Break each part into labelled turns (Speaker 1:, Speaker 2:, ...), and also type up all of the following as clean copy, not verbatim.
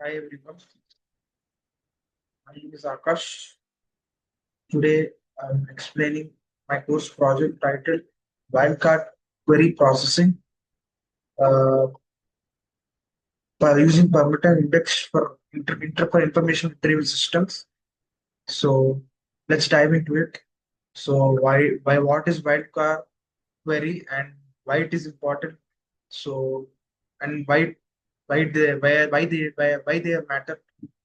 Speaker 1: Hi everyone, my name is Akash. Today I'm explaining my course project titled Wildcard Query Processing uh, by using Permuterm index for for information retrieval systems. So let's dive into it. So why what is wildcard query and why it is important? So and why they matter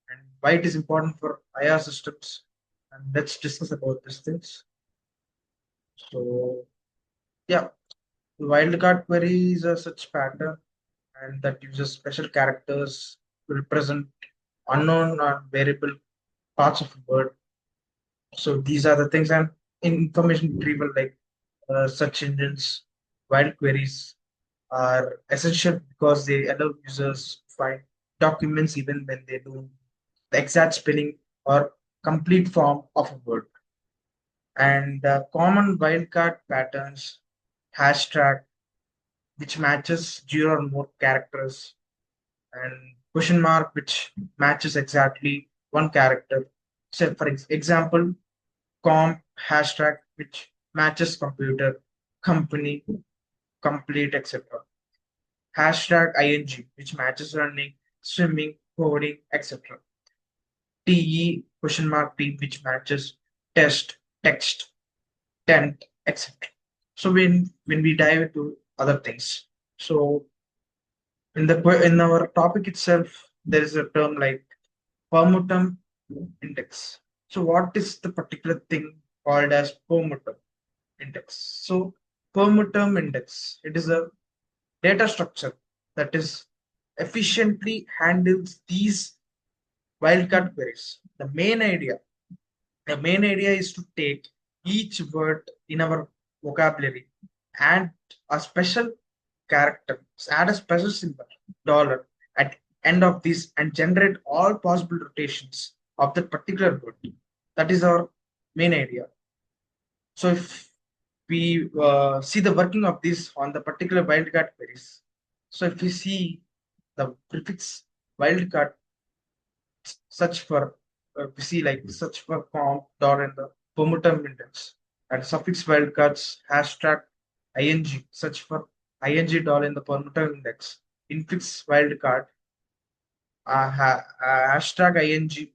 Speaker 1: and why it is important for IR systems. And let's discuss about these things. So yeah, wildcard query is a such pattern and that uses special characters to represent unknown or variable parts of a word. So these are the things, and in information retrieval, like search engines, wild queries are essential because they allow users to find documents even when they don't the exact spelling or complete form of a word. And common wildcard patterns, hashtag, which matches zero or more characters, and question mark, which matches exactly one character. So, for example, com hashtag, which matches computer, company, complete, etc. Hashtag ing, which matches running, swimming, coding, etc. te question mark t, which matches test, text, tent, etc. So when we dive into other things, so in our topic itself, there is a term like Permuterm index. So what is the particular thing called as Permuterm index? So Permuterm index, it is a data structure that is efficiently handles these wildcard queries. The main idea is to take each word in our vocabulary and a special character, add a special symbol, dollar, at end of this and generate all possible rotations of that particular word. That is our main idea. So if we see the working of this on the particular wildcard queries, so if we see the prefix wildcard search for we see like search for comp dot and the Permuterm index and suffix wildcards hashtag ing search for ing dollar in the Permuterm index infix wildcard hashtag ing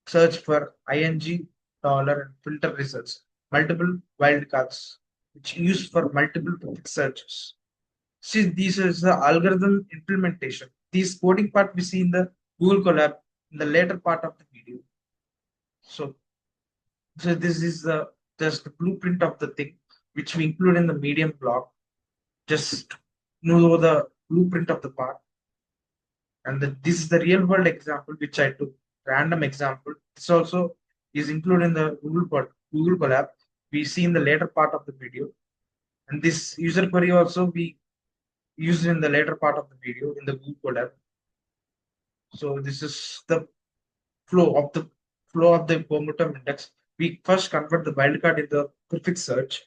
Speaker 1: search for ing dollar and filter results multiple wildcards which used for multiple prefix searches. See, this is the algorithm implementation. This coding part we see in the Google Colab in the later part of the video. So, so this is the just the blueprint of the thing which we include in the Medium blog. Just know the blueprint of the part, and this is the real world example which I took. Random example. This also is included in the Google Colab. We see in the later part of the video, and this user query also we used in the later part of the video in the Google Colab. So this is the flow of the flow of the Permuterm index. We first convert the wildcard in the prefix search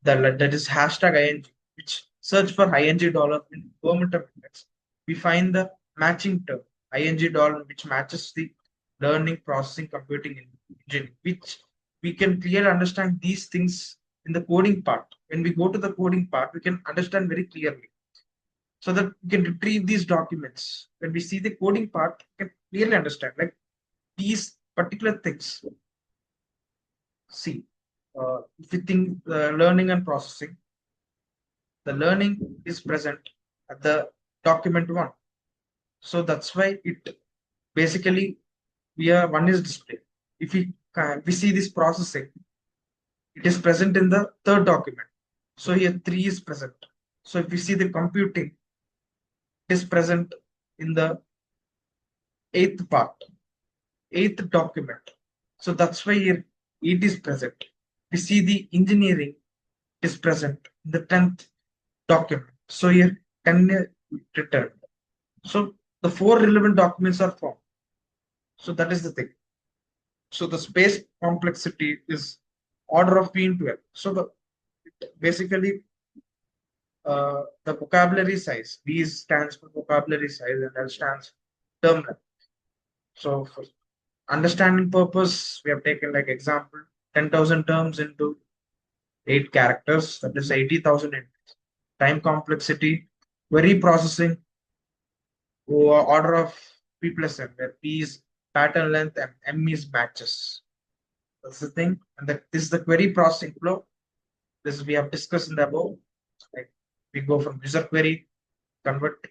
Speaker 1: that is hashtag ing, which search for ing dollar in Permuterm index. We find the matching term ing dollar, which matches the learning, processing, computing engine, which we can clearly understand these things in the coding part. When we go to the coding part, we can understand very clearly so that we can retrieve these documents. When we see the coding part, we can clearly understand like these particular things. See, if you think learning and processing, the learning is present at the document one. So that's why it basically we are one is displayed. If we see this processing, it is present in the third document. So here three is present. So if we see the computing, it is present in the eighth part, eighth document. So that's why here it is present. We see the engineering is present in the 10th document. So here 10 returned. So the four relevant documents are formed. So that is the thing. So the space complexity is order of p into l. So the basically the vocabulary size. V stands for vocabulary size and L stands term length. So for understanding purpose, we have taken like example 10,000 terms into 8 characters, that is 80,000 entries. Time complexity, query processing, order of P plus M, where P is pattern length and M is matches. That's the thing. And this is the query processing flow. This we have discussed in the above. Like we go from user query, convert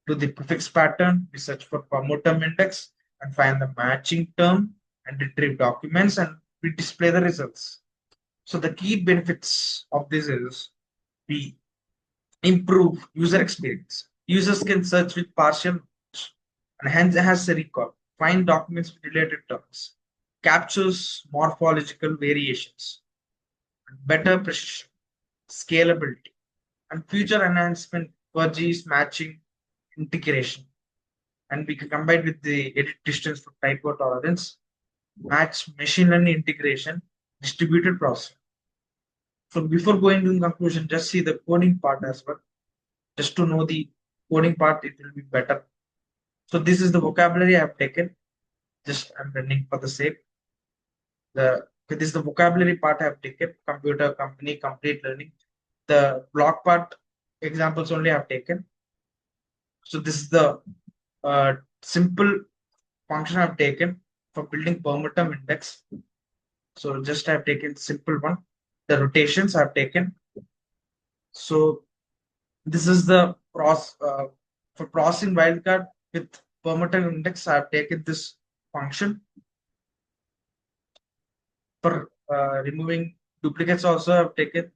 Speaker 1: to the prefix pattern, we search for Permuterm index and find the matching term and retrieve documents and we display the results. So the key benefits of this is we improve user experience. Users can search with partial knowledge and hence has a recall, find documents with related terms, captures morphological variations, better precision, scalability, and future enhancement for G's matching integration. And we can combine with the edit distance for typo tolerance, match machine learning integration, distributed processing. So before going to the conclusion, just see the coding part as well. Just to know the coding part, it will be better. So this is the vocabulary I have taken. Just I'm running for the sake. This is the vocabulary part I have taken. Computer, company, complete learning. The block part examples only I have taken. So this is the simple function I've taken for building Permuterm index. So just I've taken simple one. The rotations I've taken. So this is the for processing wildcard with Permuterm index. I've taken this function for removing duplicates. Also, I've taken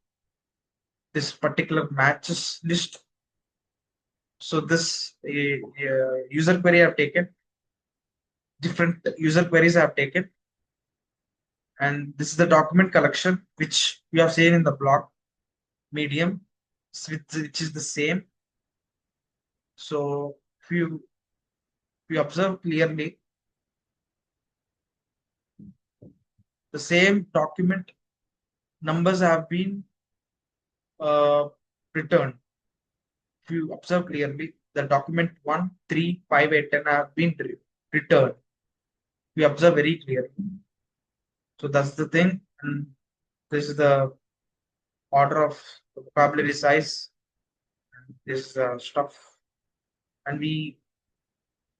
Speaker 1: this particular matches list. So this user query I've taken. Different user queries I've taken. And this is the document collection, which we have seen in the block medium, which is the same. So if you observe clearly, the same document numbers have been returned. If you observe clearly, the document 1, 3, 5, 8, 10 have been returned. We observe very clearly. So that's the thing. And this is the order of the vocabulary size. And this stuff. And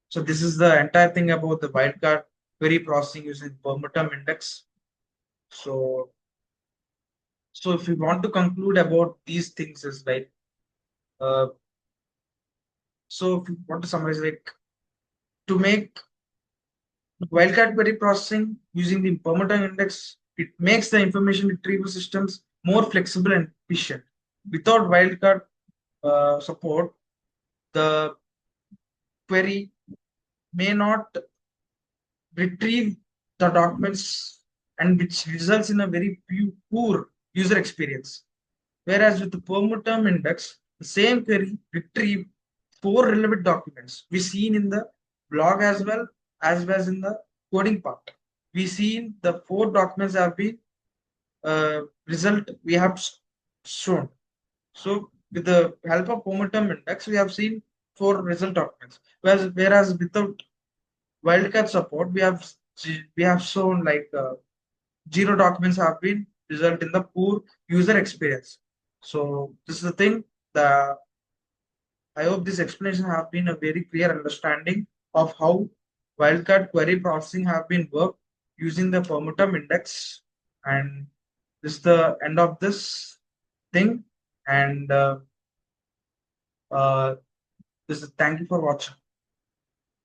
Speaker 1: so this is the entire thing about the wildcard query processing using Permuterm index. So if you want to conclude about these things is like, so if you want to summarize, like to make wildcard query processing using the Permuterm index, it makes the information retrieval systems more flexible and efficient. Without wildcard support, the query may not retrieve the documents and which results in a very poor user experience. Whereas with the Permuterm index, the same query retrieve 4 relevant documents. We seen in the blog as well as in the coding part. We seen the 4 documents have been result we have shown. So with the help of Permuterm index, we have seen 4 result documents. Whereas without wildcard support, we have shown like 0 documents have been result in the poor user experience. So this is the thing. I hope this explanation have been a very clear understanding of how wildcard query processing have been worked using the Permuterm index. And this is the end of this thing. And this is thank you for watching.